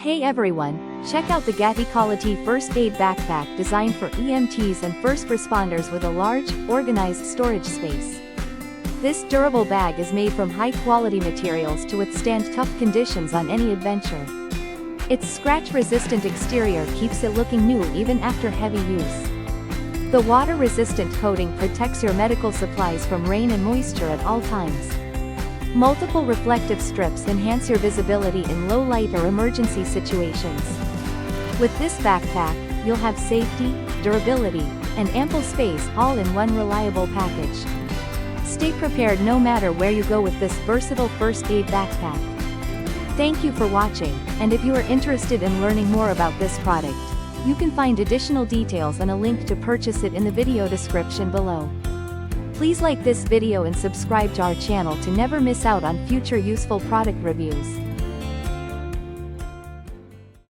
Hey everyone, check out the Gatycallaty First Aid Backpack designed for EMTs and first responders with a large, organized storage space. This durable bag is made from high-quality materials to withstand tough conditions on any adventure. Its scratch-resistant exterior keeps it looking new even after heavy use. The water-resistant coating protects your medical supplies from rain and moisture at all times. Multiple reflective strips enhance your visibility in low light or emergency situations. With this backpack, you'll have safety, durability, and ample space all in one reliable package. Stay prepared no matter where you go with this versatile first aid backpack. Thank you for watching, and if you are interested in learning more about this product, you can find additional details and a link to purchase it in the video description below. Please like this video and subscribe to our channel to never miss out on future useful product reviews.